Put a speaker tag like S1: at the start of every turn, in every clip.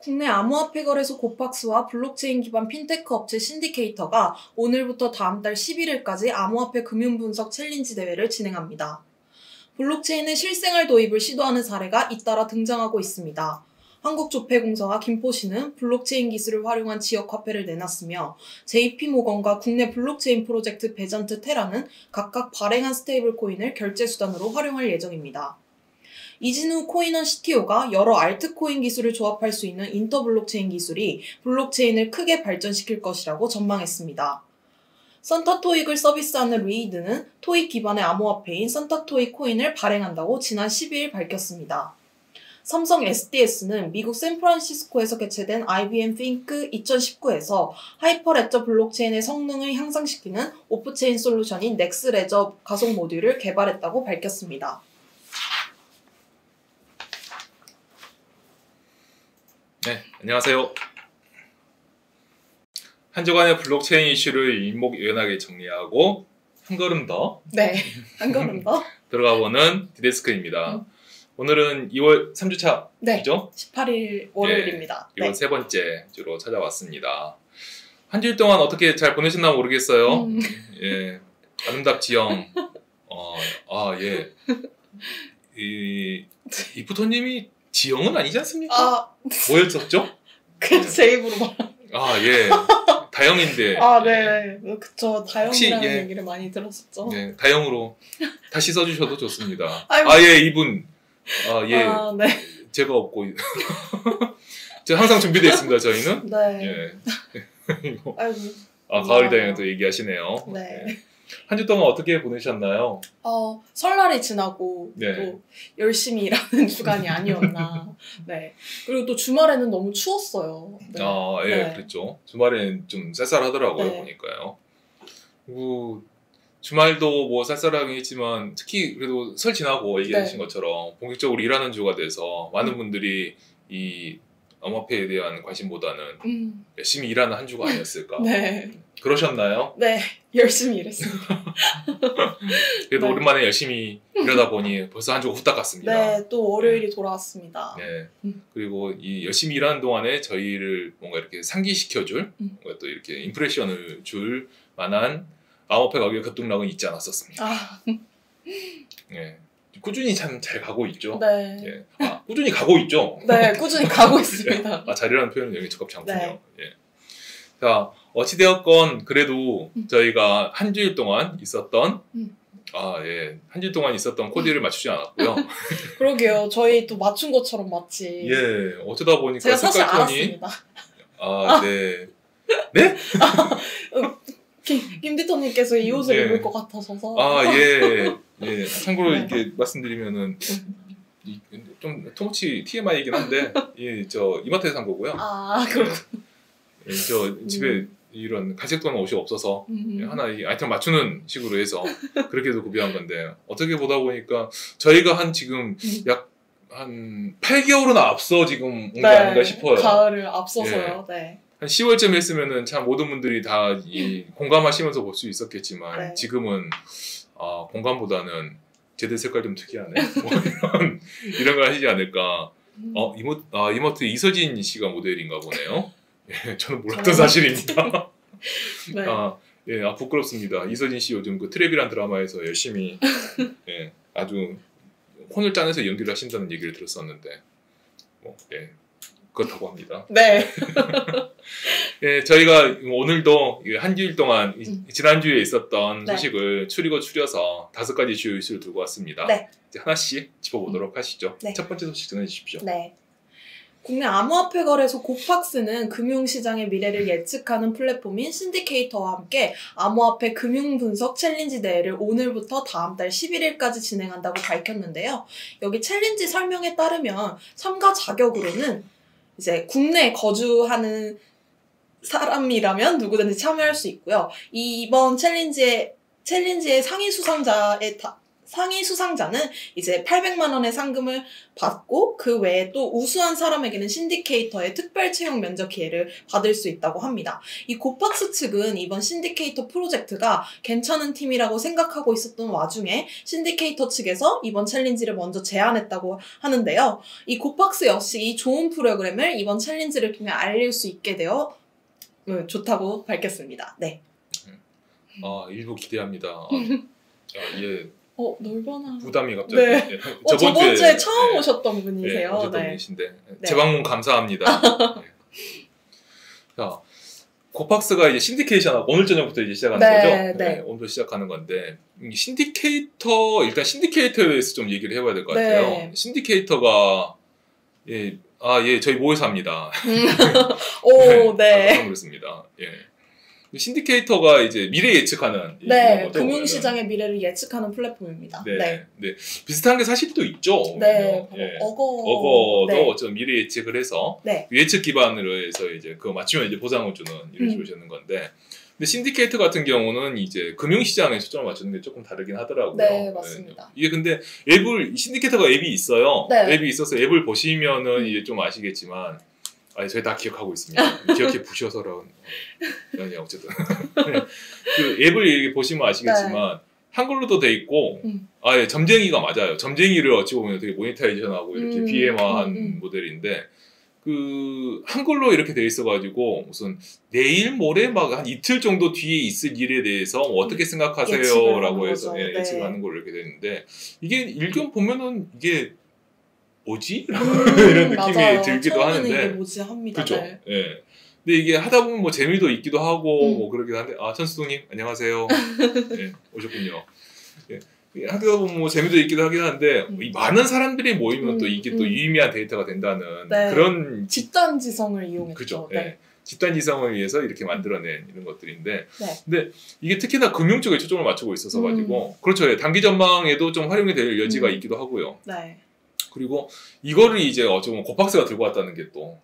S1: 국내 암호화폐 거래소 고팍스와 블록체인 기반 핀테크 업체 신디케이터가 오늘부터 다음 달 11일까지 암호화폐 금융 분석 챌린지 대회를 진행합니다. 블록체인의 실생활 도입을 시도하는 사례가 잇따라 등장하고 있습니다. 한국조폐공사와 김포시는 블록체인 기술을 활용한 지역화폐를 내놨으며 JP모건과 국내 블록체인 프로젝트 베전트 테라는 각각 발행한 스테이블 코인을 결제 수단으로 활용할 예정입니다. 이진우 코인원 CTO가 여러 알트코인 기술을 조합할 수 있는 인터블록체인 기술이 블록체인을 크게 발전시킬 것이라고 전망했습니다. 선타토익을 서비스하는 리이드는 토익 기반의 암호화폐인 선타토익 코인을 발행한다고 지난 12일 밝혔습니다. 삼성 SDS는 미국 샌프란시스코에서 개최된 IBM Think 2019에서 하이퍼레저 블록체인의 성능을 향상시키는 오프체인 솔루션인 넥스레저 가속 모듈을 개발했다고 밝혔습니다.
S2: 네, 안녕하세요. 한 주간의 블록체인 이슈를 일목요연하게 정리하고 한 걸음 더
S1: 한 걸음 더
S2: 들어가보는 디데스크입니다. 오늘은 2월 3주차이죠?
S1: 네, 18일 월요일입니다.
S2: 네, 2월 세 번째 주로 찾아왔습니다. 한 주일 동안 어떻게 잘 보내셨나 모르겠어요. 예, 아름답지영, 예, 이프토님이 지영은 아니지 않습니까? 뭐였었죠?
S1: 그냥 제 입으로 말.
S2: 예. 다영인데.
S1: 네. 그쵸. 다영이라는 얘기를 많이 들었었죠.
S2: 네. 다영으로 다시 써주셔도 좋습니다. 이분.
S1: 네.
S2: 제가 없고. 제가 항상 준비되어 있습니다, 저희는.
S1: 네.
S2: 예.
S1: 아이고.
S2: 가을이 다영이 또 얘기하시네요.
S1: 네.
S2: 한 주 동안 어떻게 보내셨나요?
S1: 설날이 지나고
S2: 네.
S1: 또 열심히 일하는 주간이 아니었나. 네. 그리고 또 주말에는 너무 추웠어요. 네.
S2: 네. 그랬죠. 주말엔 좀 쌀쌀하더라고요,
S1: 네.
S2: 보니까요. 그리고 주말도 뭐 쌀쌀하긴 했지만 특히 그래도 설 지나고 얘기하신 것처럼 본격적으로 일하는 주가 돼서 많은 분들이 이 암호화폐에 대한 관심보다는 열심히 일하는 한 주가 아니었을까.
S1: 네.
S2: 그러셨나요?
S1: 네. 열심히 일했습니다.
S2: 그래도
S1: 네.
S2: 오랜만에 열심히 일하다 보니 벌써 한 주가 후딱 갔습니다.
S1: 네. 또 월요일이 돌아왔습니다.
S2: 네. 그리고 이 열심히 일하는 동안에 저희를 뭔가 이렇게 상기시켜줄, 뭔가 또 이렇게 임프레션을 줄 만한 암호화폐 가격의 급등락은 있지 않았었습니다. 네. 꾸준히 참 잘 가고 있죠.
S1: 네.
S2: 예. 꾸준히 가고 있죠.
S1: 네, 꾸준히 가고 있습니다.
S2: 잘이라는 표현은 여기 적합치 않군요.
S1: 네.
S2: 예. 자, 어찌되었건 그래도 저희가 한 주일 동안 있었던 한 주일 동안 있었던 코디를 맞추지 않았고요.
S1: 그러게요. 저희 또 맞춘 것처럼 마치.
S2: 예, 어쩌다 보니까
S1: 제가 사실
S2: 색깔 톤이
S1: 알았습니다.
S2: 네. 네?
S1: 김디터님께서 이 옷을 입을 것 같아서서.
S2: 예. 참고로
S1: 네.
S2: 이렇게 말씀드리면은 좀 토무치 TMI이긴 한데 저 이마트에서 산 거고요.
S1: 그렇군요.
S2: 저 집에 이런 갈색 도는 옷이 없어서 하나 이 아이템 맞추는 식으로 해서 그렇게 해서 구비한 건데 어떻게 보다 보니까 저희가 한 지금 약 한 8개월은 앞서 지금 온 게 아닌가 싶어요.
S1: 가을을 앞서서요. 네.
S2: 한 10월쯤 했으면은 참 모든 분들이 다 공감하시면서 볼 수 있었겠지만
S1: 네.
S2: 지금은 공감보다는 제대 색깔 좀 특이하네. 뭐 이런 걸 하시지 않을까. 이모트 이서진 씨가 모델인가 보네요. 예, 저는 몰랐던 사실입니다.
S1: 네.
S2: 부끄럽습니다. 이서진 씨 요즘 그 트랩이란 드라마에서 열심히 아주 혼을 짜내서 연기를 하신다는 얘기를 들었었는데 그렇다고 합니다.
S1: 네.
S2: 저희가 오늘도 한 주일 동안 지난주에 있었던
S1: 네.
S2: 소식을 추려서 5가지 주요 이슈를 들고 왔습니다.
S1: 네.
S2: 이제 하나씩 짚어보도록 하시죠.
S1: 네.
S2: 첫 번째 소식 전해주십시오.
S1: 네. 국내 암호화폐 거래소 고팍스는 금융시장의 미래를 예측하는 플랫폼인 신디케이터와 함께 암호화폐 금융 분석 챌린지 대회를 오늘부터 다음 달 11일까지 진행한다고 밝혔는데요. 여기 챌린지 설명에 따르면 참가 자격으로는 이제 국내에 거주하는 사람이라면 누구든지 참여할 수 있고요. 이번 챌린지의 상위 수상자에 상위 수상자는 이제 800만 원의 상금을 받고 그 외에 또 우수한 사람에게는 신디케이터의 특별 채용 면접 기회를 받을 수 있다고 합니다. 이 고팍스 측은 이번 신디케이터 프로젝트가 괜찮은 팀이라고 생각하고 있었던 와중에 신디케이터 측에서 이번 챌린지를 먼저 제안했다고 하는데요. 이 고팍스 역시 이 좋은 프로그램을 이번 챌린지를 통해 알릴 수 있게 되어 좋다고 밝혔습니다. 네.
S2: 일부 기대합니다. 예.
S1: 넓어나.
S2: 부담이 갑자기.
S1: 네.
S2: 예.
S1: 저번 주에 처음 오셨던 분이세요.
S2: 오셨던
S1: 네.
S2: 분이신데
S1: 네.
S2: 재방문 감사합니다. 네. 자, 고팍스가 이제 신디케이션하고 오늘 저녁부터 이제 시작하는
S1: 네,
S2: 거죠.
S1: 네.
S2: 오늘 시작하는 건데 이 일단 신디케이터에 대해서 좀 얘기를 해봐야 될 것 같아요.
S1: 네.
S2: 신디케이터가 저희 모여서 합니다.
S1: 네.
S2: 깜짝 놀랐습니다. 예. 신디케이터가 이제 미래 예측하는
S1: 네,
S2: 거죠,
S1: 금융시장의 미래를 예측하는 플랫폼입니다.
S2: 네. 비슷한 게 사실 또 있죠.
S1: 네,
S2: 예.
S1: 어거도
S2: 좀 미래 예측을 해서
S1: 네.
S2: 예측 기반으로 해서 이제 그거 맞추면 이제 보상을 주는 이런 식으로 주는 건데, 근데 신디케이터 같은 경우는 이제 금융시장에 초점을 맞추는 게 조금 다르긴 하더라고요.
S1: 네, 맞습니다.
S2: 이게 근데 신디케이터가 앱이 있어요.
S1: 네.
S2: 앱이 있어서 앱을 보시면은 이제 좀 아시겠지만. 저희 다 기억하고 있습니다. 기억해 부셔서라는 어쨌든 그 앱을 이렇게 보시면 아시겠지만 한글로도 돼 있고 점쟁이가 맞아요. 점쟁이를 어찌 보면 되게 모니타이제이션하고 이렇게 BM화한 모델인데 그 한글로 이렇게 돼 있어가지고 무슨 내일 모레 막 한 이틀 정도 뒤에 있을 일에 대해서 어떻게 생각하세요라고 해서 예측을 하는 걸로 이렇게 되는데 이게 일견 보면은 이게 뭐지? 이런 느낌이
S1: 맞아요.
S2: 들기도
S1: 처음에는
S2: 하는데.
S1: 이게 뭐지 합니다.
S2: 그죠?
S1: 네.
S2: 예. 근데 이게 하다 보면 뭐 재미도 있기도 하고 뭐 그러긴 한데 천수동님 안녕하세요. 예, 오셨군요. 예. 하다 보면 뭐 재미도 있기도 하긴 한데 이 많은 사람들이 모이면 또 이게 또 유의미한 데이터가 된다는 그런
S1: 집단지성을 이용했죠.
S2: 그죠?
S1: 네.
S2: 예. 집단지성을 위해서 이렇게 만들어낸 이런 것들인데,
S1: 네.
S2: 근데 이게 특히나 금융 쪽에 초점을 맞추고 있어서 가지고 그렇죠. 예. 단기 전망에도 좀 활용이 될 여지가 있기도 하고요.
S1: 네.
S2: 그리고 이거를 이제 어쩌면 고팍스가 들고 왔다는 게 또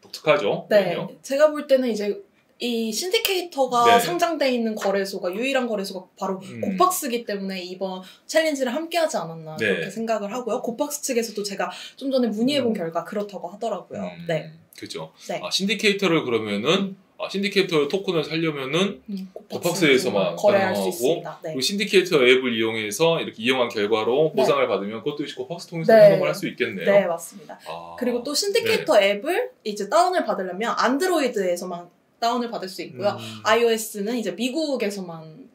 S2: 독특하죠.
S1: 네. 제가 볼 때는 이제 이 신디케이터가 상장돼 있는 거래소가 유일한 거래소가 바로 고팍스기 때문에 이번 챌린지를 함께하지 않았나 그렇게 생각을 하고요. 고팍스 측에서도 제가 좀 전에 문의해본 결과 그렇다고 하더라고요. 네.
S2: 그렇죠.
S1: 네.
S2: 신디케이터를 그러면은 신디케이터 토큰을 살려면은 고팍스에서만
S1: 거래할 수 있습니다. 네.
S2: 그리고 신디케이터 앱을 이용해서 이렇게 이용한 결과로 보상을 받으면 그것도 역시 고팍스 통해서 활용을 할 수 있겠네요.
S1: 네, 맞습니다. 그리고 또 신디케이터 앱을 이제 다운을 받으려면 안드로이드에서만 다운을 받을 수 있고요. iOS는 이제 미국에서만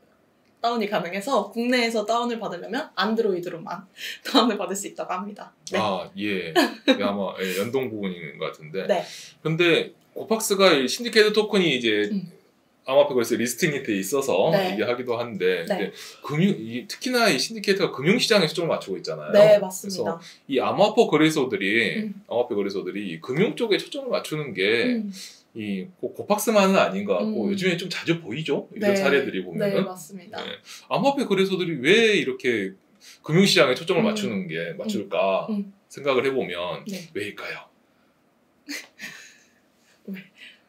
S1: 다운이 가능해서 국내에서 다운을 받으려면 안드로이드로만 다운을 받을 수 있다고 합니다. 네.
S2: 예. 아마 연동 부분인 것 같은데.
S1: 네.
S2: 근데 고팍스가 신디케이터 토큰이 이제 암호화폐 거래소 리스팅이 돼 있어서 얘기하기도 한데 근데 특히나 이 신디케이터가 금융시장에 초점을 맞추고 있잖아요.
S1: 네, 맞습니다.
S2: 그래서 이 암호화폐 거래소들이 금융 쪽에 초점을 맞추는 게 꼭 고팍스만은 아닌 것 같고 요즘에 좀 자주 보이죠? 이런 사례들이 보면은.
S1: 네, 맞습니다.
S2: 암호화폐 거래소들이 왜 이렇게 금융시장에 초점을 맞출까 생각을 해보면 왜일까요?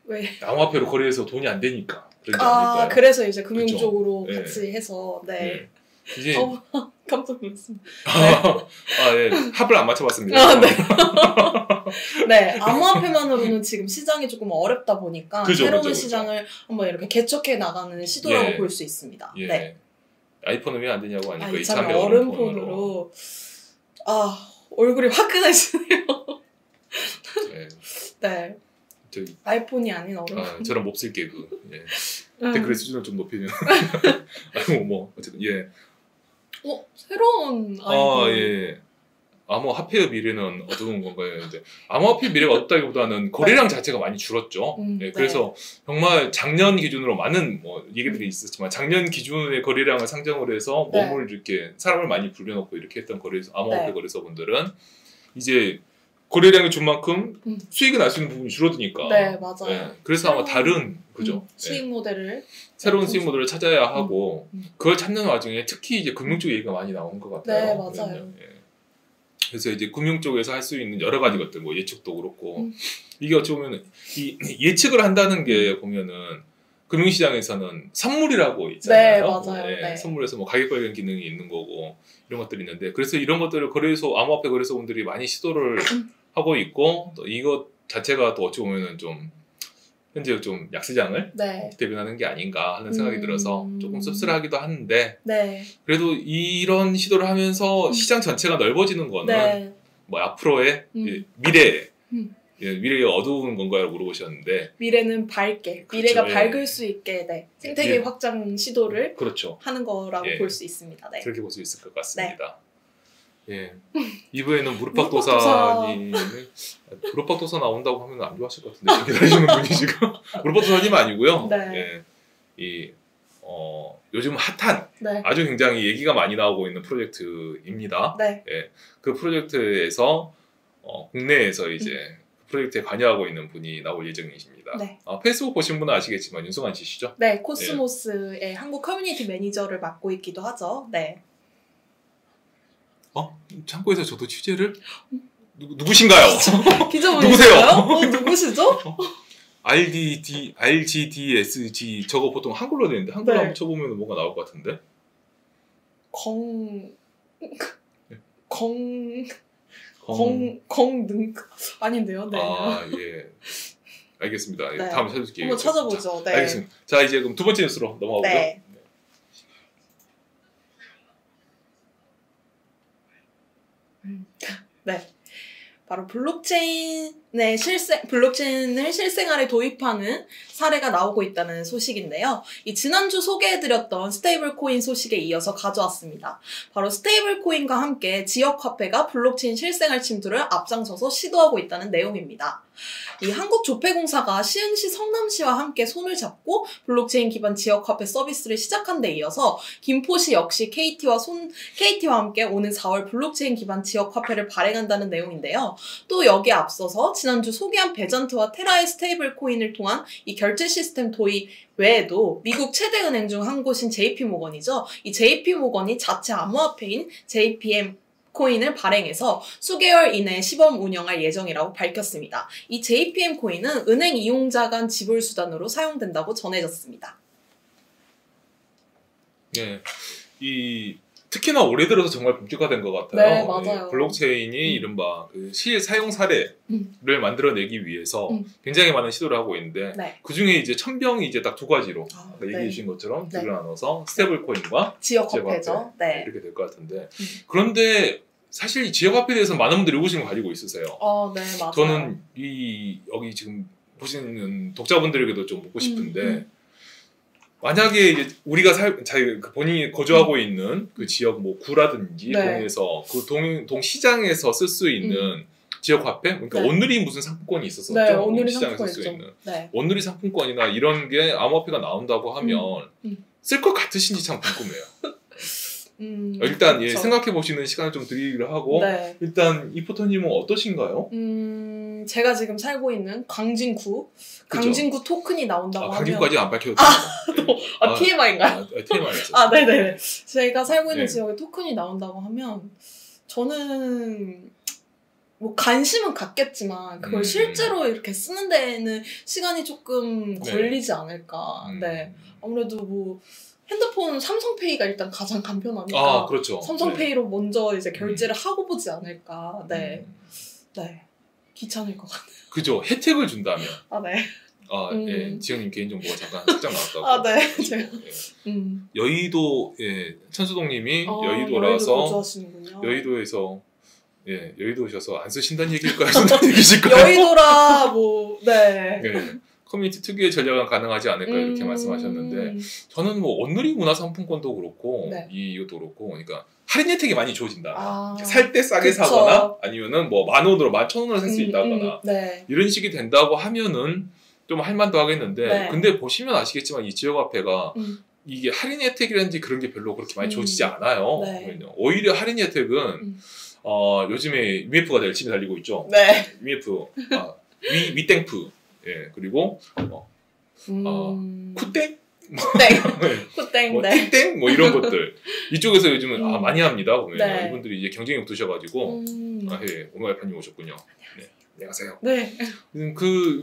S1: 왜?
S2: 암호화폐로 거래해서 돈이 안 되니까. 그런 게 아닐까요?
S1: 그래서 이제 금융
S2: 그렇죠?
S1: 쪽으로 같이 해서
S2: 이제
S1: 깜짝 놀랐습니다.
S2: 예. 합을 안 맞춰봤습니다.
S1: 네, 암호화폐만으로는 지금 시장이 조금 어렵다 보니까 새로운 시장을 한번 이렇게 개척해 나가는 시도라고 볼 수 있습니다. 네.
S2: 아이폰은 왜 안 되냐고 하니까
S1: 이참에 얼음폰으로. 얼굴이 화끈하시네요. 네. 아이폰이 아닌 얼음.
S2: 저런 몹쓸 개그. 댓글의 수준을 좀 높이면. 어쨌든
S1: 새로운 아이폰.
S2: 암호화폐의 미래는 어두운 건가요? 근데 암호화폐 미래가 어둡다기보다는 거래량 자체가 많이 줄었죠. 그래서 정말 작년 기준으로 많은 얘기들이 있었지만 작년 기준의 거래량을 상정을 해서 몸을 이렇게 사람을 많이 불려놓고 이렇게 했던 암호화폐 거래소분들은 이제 거래량이 준 만큼 수익이 날 수 있는 부분이 줄어드니까.
S1: 네, 맞아요.
S2: 그래서 아마 다른
S1: 수익 모델을
S2: 새로운 수익 모델을 찾아야 하고 그걸 찾는 와중에 특히 이제 금융 쪽 얘기가 많이 나오는 것 같아요.
S1: 네, 맞아요.
S2: 그래서 이제 금융 쪽에서 할 수 있는 여러 가지 것들, 예측도 그렇고 이게 어찌 보면 이 예측을 한다는 게 보면은 금융시장에서는 선물이라고 있잖아요.
S1: 네, 맞아요.
S2: 네,
S1: 네.
S2: 선물에서 뭐 가격 발견 기능이 있는 거고 이런 것들이 있는데 그래서 이런 것들을 거래소 암호화폐 거래소분들이 많이 시도를 하고 있고 또 이것 자체가 또 어찌 보면은 좀 현재 좀 약세장을
S1: 네.
S2: 대변하는 게 아닌가 하는 생각이 들어서 조금 씁쓸하기도 하는데
S1: 네.
S2: 그래도 이런 시도를 하면서 시장 전체가 넓어지는 거는
S1: 네.
S2: 뭐 앞으로의 미래 미래에 어두운 건가요? 물어보셨는데
S1: 미래는 밝게,
S2: 그렇죠.
S1: 미래가
S2: 예.
S1: 밝을 수 있게 네. 생태계
S2: 예.
S1: 확장 시도를
S2: 그렇죠.
S1: 하는 거라고
S2: 예.
S1: 볼 수 있습니다. 네.
S2: 그렇게 볼 수 있을 것 같습니다. 예. 2부에는 무릎팍도사님은 무릎팍도사 나온다고 하면 안 좋아하실 것 같은데 기다리시는 분이 지금 무릎팍도사님 아니고요.
S1: 네.
S2: 예. 요즘 핫한
S1: 네.
S2: 아주 굉장히 얘기가 많이 나오고 있는 프로젝트입니다.
S1: 네.
S2: 예. 그 프로젝트에서 국내에서 이제 프로젝트에 관여하고 있는 분이 나올 예정이십니다.
S1: 네.
S2: 페이스북 보신 분은 아시겠지만 윤승환 씨시죠?
S1: 네, 코스모스의 한국 커뮤니티 매니저를 맡고 있기도 하죠. 네.
S2: 창고에서 저도 취재를? 누구신가요?
S1: 기자분이세요? 누구시죠?
S2: RGDSG 저거 보통 한글로 되는데 한글로
S1: 네.
S2: 한번 쳐보면 뭐가 나올 것 같은데?
S1: 공 아닌데요. 네.
S2: 예. 알겠습니다.
S1: 네.
S2: 다음에 찾아줄게요.
S1: 한번 찾아보죠. 네.
S2: 알겠습니다. 자, 이제 그럼 두 번째 뉴스로 넘어가고요.
S1: 네. 네. 바로 블록체인을 실생활에 도입하는 사례가 나오고 있다는 소식인데요. 이 지난주 소개해드렸던 스테이블 코인 소식에 이어서 가져왔습니다. 바로 스테이블 코인과 함께 지역 화폐가 블록체인 실생활 침투를 앞장서서 시도하고 있다는 내용입니다. 이 한국조폐공사가 시흥시 성남시와 함께 손을 잡고 블록체인 기반 지역 화폐 서비스를 시작한 데 이어서 김포시 역시 KT와 함께 오는 4월 블록체인 기반 지역 화폐를 발행한다는 내용인데요. 또 여기에 앞서서 지난주 소개한 베잔트와 테라의 스테이블 코인을 통한 이 결제 시스템 도입 외에도 미국 최대 은행 중 한 곳인 JP모건이죠. 이 JP모건이 자체 암호화폐인 JPM 코인을 발행해서 수개월 이내에 시범 운영할 예정이라고 밝혔습니다. 이 JPM 코인은 은행 이용자 간 지불 수단으로 사용된다고 전해졌습니다.
S2: 네, 특히나 올해 들어서 정말 본격화된 것 같아요.
S1: 네, 맞아요.
S2: 블록체인이 이른바 그 실사용 사례를 만들어내기 위해서 굉장히 많은 시도를 하고 있는데
S1: 네.
S2: 그 중에 이제 천병이 이제 딱 두 가지로 얘기해
S1: 네.
S2: 주신 것처럼
S1: 네.
S2: 둘을 나눠서 스테이블 코인과
S1: 지역 화폐죠. 네.
S2: 이렇게 될 것 같은데 그런데 사실 이 지역 화폐에 대해서 많은 분들이 의구심을 가지고 있으세요.
S1: 네, 맞아요.
S2: 저는 여기 지금 보시는 독자분들에게도 좀 묻고 싶은데 만약에 이제 우리가 본인이 거주하고 있는 그 지역 뭐 구라든지
S1: 네.
S2: 동에서 그 동 시장에서 쓸 수 있는 지역 화폐, 그러니까
S1: 네.
S2: 온누리 무슨 상품권이 있었었죠.
S1: 네, 온누리
S2: 시장에서
S1: 상품권
S2: 쓸 수
S1: 있죠.
S2: 있는
S1: 네.
S2: 온누리 상품권이나 이런 게 암호화폐가 나온다고 하면 쓸 것 같으신지 참 궁금해요. 일단
S1: 그렇죠.
S2: 생각해 보시는 시간을 좀 드리기로 하고
S1: 네.
S2: 일단 이포터님은 어떠신가요?
S1: 제가 지금 살고 있는 강진구 토큰이 나온다고 하면
S2: 강진구까지 안 밝혀도
S1: TMI인가요?
S2: TMI였죠.
S1: 네네. 제가 살고 있는
S2: 네.
S1: 지역에 토큰이 나온다고 하면 저는 뭐 관심은 갖겠지만 그걸 실제로 이렇게 쓰는 데에는 시간이 조금 걸리지 않을까. 네. 아무래도 뭐 핸드폰 삼성페이가 일단 가장 간편하니까
S2: 그렇죠.
S1: 삼성페이로 먼저 이제 결제를 하고 보지 않을까. 네. 네. 귀찮을 것 같아요.
S2: 그죠. 혜택을 준다면.
S1: 네.
S2: 예. 지영님 개인정보가 잠깐 살짝 나왔다고.
S1: 네. 제가.
S2: 여의도, 천수동님이 여의도라서
S1: 거주하시는군요.
S2: 여의도에서 여의도셔서 안 쓰신다는 얘기일까요? 쓴다는 얘기실까요?
S1: 여의도라 네.
S2: 커뮤니티 특유의 전략은 가능하지 않을까 이렇게 말씀하셨는데 저는 뭐 온누리 문화상품권도 그렇고 이것도 그렇고 그러니까 할인 혜택이 많이 주어진다. 살 때 싸게
S1: 그쵸.
S2: 사거나 아니면은 뭐 10,000원으로 11,000원으로 살 수 있다거나 이런 식이 된다고 하면은 좀 할만도 하겠는데 근데 보시면 아시겠지만 이 지역화폐가 이게 할인 혜택이라든지 그런 게 별로 그렇게 많이 주어지지 않아요. 오히려 할인 혜택은 요즘에 UMF가 열심히 달리고 있죠. UMF, 위땡프, 그리고 쿠땡,
S1: 쿠땡,
S2: 틱땡, 뭐 이런 것들 이쪽에서 요즘은 많이 합니다. 보면 이분들이 이제 경쟁력 두셔가지고 오마이파님 오셨군요. 안녕하세요.
S1: 네.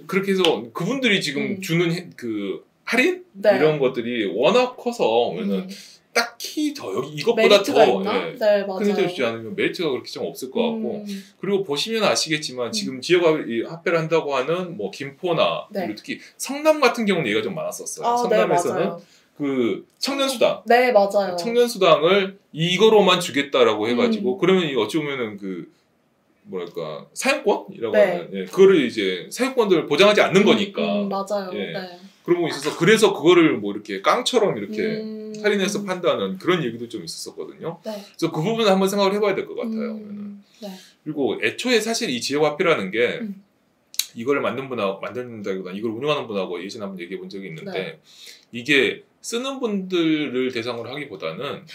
S2: 그렇게 해서 그분들이 지금 주는 그 할인
S1: 네.
S2: 이런 것들이 워낙 커서 보면은 딱히 더 여기 이것보다
S1: 메리트가
S2: 더
S1: 있나?
S2: 예,
S1: 네,
S2: 큰
S1: 맞아요.
S2: 혜택을 주지 않으면 메리트가 그렇게 좀 없을 것 같고 그리고 보시면 아시겠지만 지금 지역 화폐를 한다고 하는 뭐 김포나
S1: 네.
S2: 그리고 특히 성남 같은 경우는 얘기가 좀 많았었어요.
S1: 아,
S2: 성남에서는
S1: 네, 맞아요.
S2: 그 청년수당
S1: 네, 맞아요.
S2: 청년수당을 이거로만 주겠다라고 해가지고 그러면 이 어찌 보면은 그 뭐랄까 사용권이라고
S1: 네.
S2: 하는 예, 그거를 이제 사용권들을 보장하지 않는 거니까
S1: 맞아요.
S2: 예.
S1: 네.
S2: 그런 부분이 있어서 그래서 그거를 뭐 이렇게 깡처럼 이렇게 할인해서 판다는 그런 얘기도 좀 있었거든요.
S1: 네.
S2: 그래서 그 부분을 한번 생각을 해봐야 될 것 같아요.
S1: 네.
S2: 그리고 애초에 사실 이 지역화폐라는 게 이거를 만든다기보다 이걸 운영하는 분하고 예전에 한번 얘기해 본 적이 있는데
S1: 네.
S2: 이게 쓰는 분들을 대상으로 하기보다는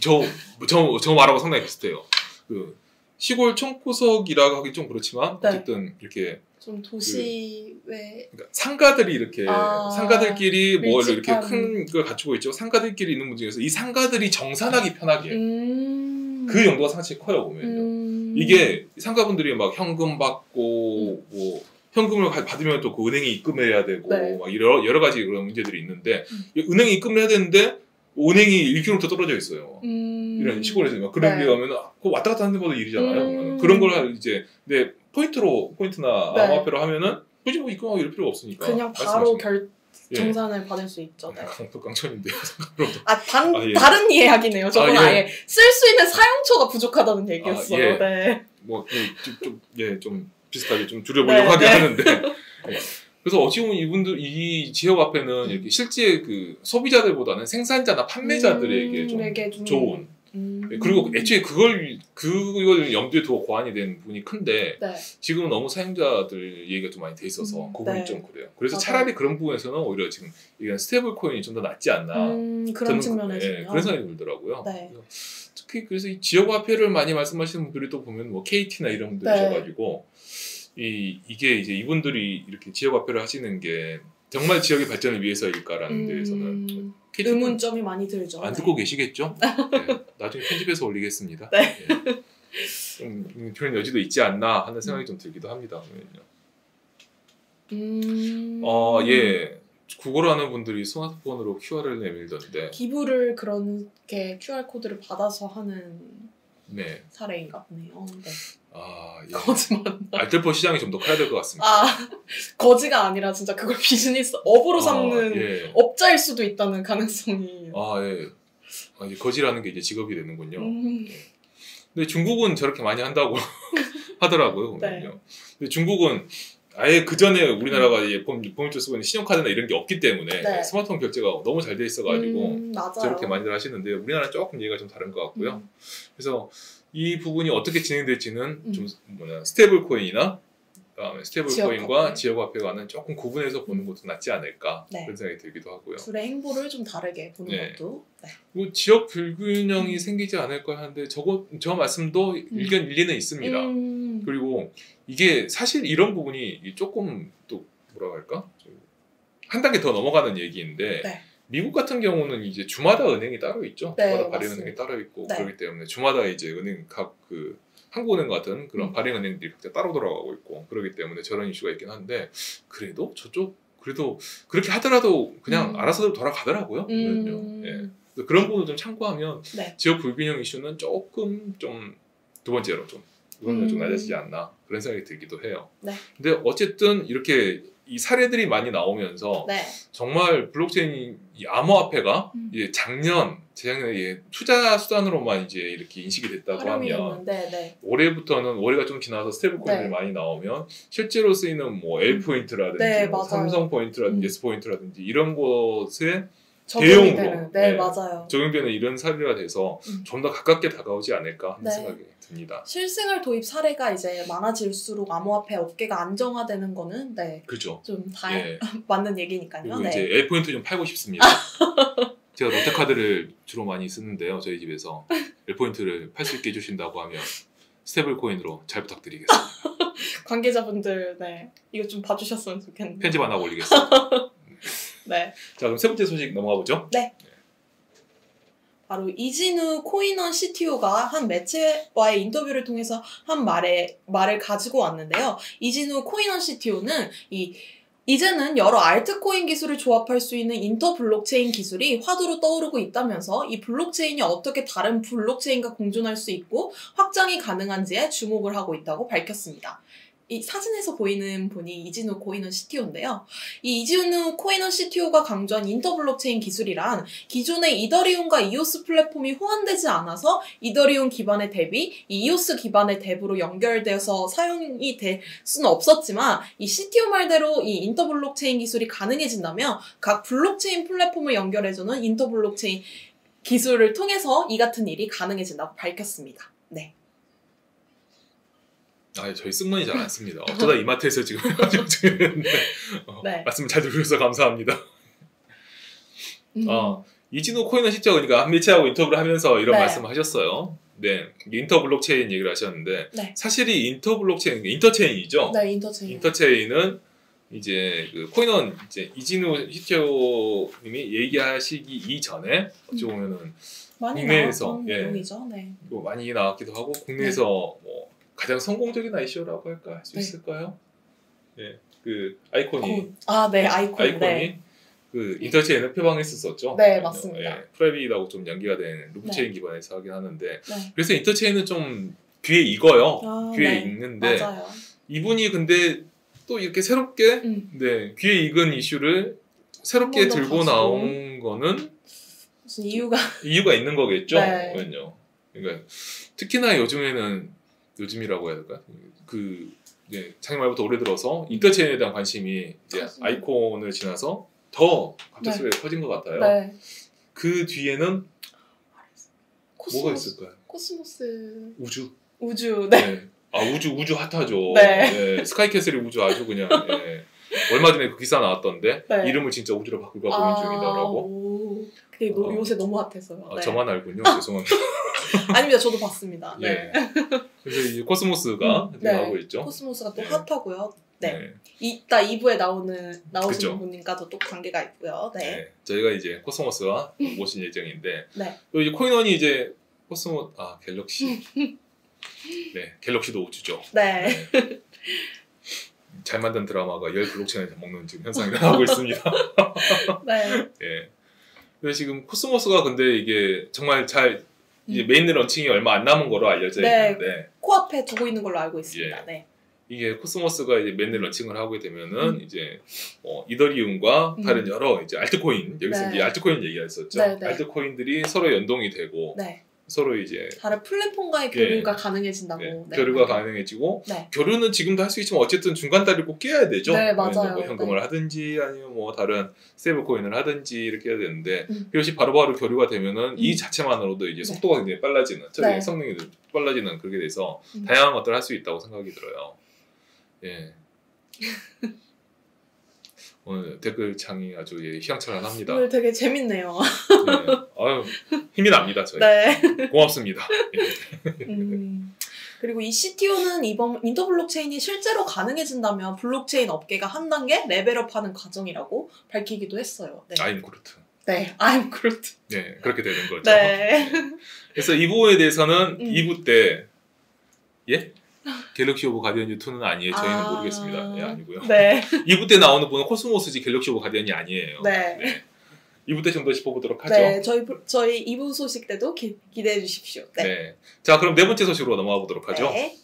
S2: 저 말하고 상당히 비슷해요. 그 시골 총구석이라고 하기 좀 그렇지만
S1: 네.
S2: 어쨌든 이렇게
S1: 좀 도시 외
S2: 그러니까 상가들이 이렇게 상가들끼리 뭐 이렇게
S1: 밀집한.
S2: 큰 걸 갖추고 있죠. 상가들끼리 있는 분 중에서 이 상가들이 정산하기 편하게 그 용도가 상당히 커요 보면요. 이게 상가분들이 막 현금 받고 뭐 현금을 받으면 또 그 은행에 입금해야 되고
S1: 네.
S2: 막 여러 가지 그런 문제들이 있는데 은행에 입금을 해야 되는데 은행이 1km 떨어져 있어요. 이런 시골에서 그런 데 가면 그 왔다 갔다 하는 것도 일이잖아요. 그런 걸 이제 근데 포인트나
S1: 네.
S2: 암호화폐로 하면은 굳이 뭐 입금하고 이럴 필요가 없으니까
S1: 그냥 바로 정산을 받을 수 있죠. 네.
S2: 또 깡천인데요. 예.
S1: 다른 이야기네요. 저건
S2: 예.
S1: 아예 쓸 수 있는 사용처가 부족하다는 얘기였어요.
S2: 예.
S1: 네.
S2: 뭐 좀 비슷하게 좀 줄여보려고 하긴 하는데. 그래서 어찌 보면 이 지역 화폐는 이렇게 실제 그 소비자들보다는 생산자나 판매자들에게 좀 좋은. 그리고 애초에 그걸 염두에 두고 고안이 된 부분이 큰데
S1: 네.
S2: 지금은 너무 사용자들 얘기가 좀 많이 돼 있어서 그 부분이
S1: 네.
S2: 좀 그래요. 그래서
S1: 맞아요.
S2: 차라리 그런 부분에서는 오히려 지금 이게 스테이블 코인이 좀 더 낫지 않나.
S1: 그런 측면에서요.
S2: 그런 생각이 들더라고요.
S1: 네.
S2: 특히 그래서 이 지역 화폐를 많이 말씀하시는 분들이 또 보면 뭐 KT나 이런 분들이셔가지고 이게 이제 이분들이 이렇게 지역 화폐를 하시는 게 정말 지역의 발전을 위해서일까라는 데에서는
S1: 의문점이 많이 들죠.
S2: 안 듣고 계시겠죠? 네. 나중에 편집해서 올리겠습니다.
S1: 네.
S2: 좀 그런 여지도 있지 않나 하는 생각이 좀 들기도 합니다. 예. 국어를 하는 분들이 스마트폰으로 QR을 내밀던데
S1: 기부를 그렇게 QR 코드를 받아서 하는
S2: 네.
S1: 사례인가 보네요. 네.
S2: 예.
S1: 거지 맞나?
S2: 알뜰폰 시장이 좀 더 커야 될 것 같습니다.
S1: 거지가 아니라 진짜 그걸 비즈니스 업으로 삼는
S2: 예.
S1: 업자일 수도 있다는 가능성이.
S2: 예. 이제 거지라는 게 이제 직업이 되는군요. 근데 중국은 저렇게 많이 한다고 하더라고요.
S1: 네.
S2: 근데 중국은 아예 그 전에 우리나라가 보험료 쓰고 있는 신용카드나 이런 게 없기 때문에
S1: 네.
S2: 스마트폰 결제가 너무 잘 돼 있어가지고
S1: 맞아요.
S2: 저렇게 많이들 하시는데 우리나라는 조금 얘기가 좀 다른 것 같고요. 그래서 이 부분이 어떻게 진행될지는 좀 스테이블 코인이나 그다음에 스테이블 코인과 지역 화폐와는 조금 구분해서 보는 것도 낫지 않을까 그런 생각이 들기도 하고요.
S1: 둘의 행보를 좀 다르게 보는 것도. 네.
S2: 뭐 지역 불균형이 생기지 않을까 하는데 저 말씀도 일리는 있습니다. 그리고 이게 사실 이런 부분이 조금 또 뭐라고 할까 한 단계 더 넘어가는 얘기인데 미국 같은 경우는 이제 주마다 은행이 따로 있죠. 주마다 발행은행이 따로 있고 그렇기 때문에 주마다 이제 은행 각 한국은행 같은 그런 발행은행들이 각자 따로 돌아가고 있고 그렇기 때문에 저런 이슈가 있긴 한데 그래도 그래도 그렇게 하더라도 그냥 알아서 돌아가더라고요. 예. 그런 부분을 좀 참고하면 지역 불균형 이슈는 조금 좀 두 번째로 이거는 좀 낮아지지 않나 그런 생각이 들기도 해요. 근데 어쨌든 이렇게 이 사례들이 많이 나오면서 정말 블록체인 이 암호화폐가 이제 재작년에 투자 수단으로만 이제 이렇게 인식이 됐다고 하면 올해부터는 올해가 좀 지나서 스테이블 코인들이 많이 나오면 실제로 쓰이는 뭐 L 포인트라든지 뭐 삼성 포인트라든지 S 포인트라든지 이런 곳에 대용으로 적용되는 이런 사례가 돼서 좀 더 가깝게 다가오지 않을까 하는 생각이 듭니다.
S1: 실생활 도입 사례가 이제 많아질수록 암호화폐 업계가 안정화되는 거는
S2: 그렇죠.
S1: 좀 맞는 얘기니까요.
S2: 그리고 이제 L 포인트 좀 팔고 싶습니다. 제가 롯데카드를 주로 많이 쓰는데요. 저희 집에서 L 포인트를 팔 수 있게 해주신다고 하면 스테이블 코인으로 잘 부탁드리겠습니다.
S1: 관계자분들 이거 좀 봐주셨으면 좋겠네요.
S2: 편집 안 하고 올리겠습니다.
S1: 네.
S2: 자, 그럼 세 번째 소식 넘어가 보죠.
S1: 네. 바로 이진우 코인원 CTO가 한 매체와의 인터뷰를 통해서 한 말을 가지고 왔는데요. 이진우 코인원 CTO는 이 이제는 여러 알트코인 기술을 조합할 수 있는 인터 블록체인 기술이 화두로 떠오르고 있다면서 이 블록체인이 어떻게 다른 블록체인과 공존할 수 있고 확장이 가능한지에 주목을 하고 있다고 밝혔습니다. 이 사진에서 보이는 분이 이진우 코이너 CTO인데요. 이 이진우 코이너 CTO가 강조한 인터 블록체인 기술이란 기존의 이더리움과 이오스 플랫폼이 호환되지 않아서 이더리움 기반의 덱이 이오스 기반의 덱으로 연결돼서 사용이 될 수는 없었지만 이 CTO 말대로 이 인터 블록체인 기술이 가능해진다면 각 블록체인 플랫폼을 연결해주는 인터 블록체인 기술을 통해서 이 같은 일이 가능해진다고 밝혔습니다. 네.
S2: 아, 저희 승무원이 잘 안 씁니다. 어쩌다 이마트에서 지금 가지고 있는데
S1: 네.
S2: 말씀 잘 들으셔서 감사합니다. 이진우 코이너 CTO 그러니까 한미치하고 인터뷰를 하면서 이런
S1: 네.
S2: 말씀을 하셨어요. 네, 인터 블록체인 얘기를 하셨는데
S1: 네.
S2: 사실 이 인터 블록체인, 인터체인이죠.
S1: 네, 인터체인.
S2: 인터체인은 이제 그 코이너 이제 이진우 CTO님이 얘기하시기 이전에 어찌 보면은
S1: 많이
S2: 국내에서
S1: 나왔던
S2: 예,
S1: 내용이죠. 네.
S2: 뭐 많이 나왔기도 하고 국내에서 뭐 가장 성공적인 ICO라고 할까 할 수
S1: 네.
S2: 있을까요? 예, 그 아이콘이
S1: 네, 아이콘이 네.
S2: 그 인터체인을 표방했었죠.
S1: 네, 맞습니다.
S2: 예, 프라이빗하고 좀 연계가 된 루프체인 기반에서 하긴 하는데
S1: 네.
S2: 그래서 인터체인은 좀 귀에 익어요. 귀에
S1: 네.
S2: 익는데
S1: 맞아요.
S2: 이분이 근데 또 이렇게 새롭게 네, 귀에 익은 이슈를 새롭게
S1: 한번더
S2: 들고
S1: 가지고.
S2: 나온 거는
S1: 무슨 이유가
S2: 있는 거겠죠.
S1: 네.
S2: 그러니까 특히나 요즘이라고 해야 될까? 작년 말부터 올해 들어서 인터체인에 대한 관심이 이제 아이콘을 지나서 더 갑작스럽게 커진 것 같아요.
S1: 네.
S2: 그 뒤에는
S1: 코스모스,
S2: 뭐가 있을까요?
S1: 코스모스
S2: 우주.
S1: 네.
S2: 네. 아 우주 핫하죠.
S1: 네.
S2: 네. 스카이캐슬이 우주 아주 그냥 예. 얼마 전에 그 기사 나왔던데
S1: 네.
S2: 이름을 진짜 우주로 바꿀까 고민 중이다라고.
S1: 그게 요새 너무 핫해서요.
S2: 아,
S1: 네.
S2: 저만 알군요. 죄송합니다.
S1: 아닙니다. 저도 봤습니다. 네.
S2: 예. 그래서 이제 코스모스가 지금 하고 있죠.
S1: 코스모스가 또
S2: 네.
S1: 핫하고요. 네.
S2: 네.
S1: 이따 2부에 나오시는
S2: 그쵸.
S1: 분과도 또 관계가 있고요. 네.
S2: 네. 저희가 이제 코스모스와 모실 예정인데
S1: 네.
S2: 또 이제 코인원이 이제 갤럭시 네 갤럭시도 우주죠.
S1: 네.
S2: 네. 잘 만든 드라마가 열 블록체인을 먹는 지금 현상이 나오고 있습니다.
S1: 네.
S2: 예. 근데 지금 코스모스가 근데 이게 정말 잘 이제 메인 런칭이 얼마 안 남은 거로 알려져
S1: 네.
S2: 있는데
S1: 코앞에 두고 있는 걸로 알고 있습니다.
S2: 예.
S1: 네.
S2: 이게 코스모스가 이제 메인 런칭을 하게 되면은 이제 이더리움과 다른 여러 이제 알트코인 여기서
S1: 네.
S2: 이제 알트코인 얘기했었죠.
S1: 네, 네.
S2: 알트코인들이 서로 연동이 되고
S1: 네.
S2: 서로 이제
S1: 다른 플랫폼과의 교류가 가능해진다고.
S2: 네,
S1: 네.
S2: 교류가 가능해지고
S1: 네.
S2: 교류는 지금도 할 수 있지만 어쨌든 중간 다리를 꼭 끼워야 되죠.
S1: 네, 맞아요.
S2: 뭐 현금을 하든지 아니면 뭐 다른 스테이블 코인을 하든지 이렇게 해야 되는데 그것이 바로바로 교류가 되면은 이 자체만으로도 이제 속도가 굉장히 빨라지는
S1: 네.
S2: 성능이 빨라지는 그렇게 돼서 다양한 것들을 할 수 있다고 생각이 들어요. 예. 오늘 댓글창이 아주 휘황찬란합니다.
S1: 오늘 되게 재밌네요.
S2: 네. 아유, 힘이 납니다, 저희.
S1: 네.
S2: 고맙습니다.
S1: 그리고 이 CTO는 이번 인터 블록체인이 실제로 가능해진다면 블록체인 업계가 한 단계 레벨업하는 과정이라고 밝히기도 했어요. 네.
S2: I'm Groot.
S1: 네, I'm Groot.
S2: 네, 그렇게 되는 거죠.
S1: 네.
S2: 그래서 이 부분에 대해서는 2부 때 예? 갤럭시 오브 가디언즈 2는 아니에요. 저희는 모르겠습니다. 예, 아니고요.
S1: 네.
S2: 2부 때 나오는 분은 코스모스지 갤럭시 오브 가디언이 아니에요.
S1: 네.
S2: 네. 2부 때 좀 더 짚어보도록 하죠.
S1: 네, 저희 2부 소식 때도 기대해 주십시오. 네.
S2: 네. 자, 그럼 네 번째 소식으로 넘어가 보도록 하죠.
S1: 네.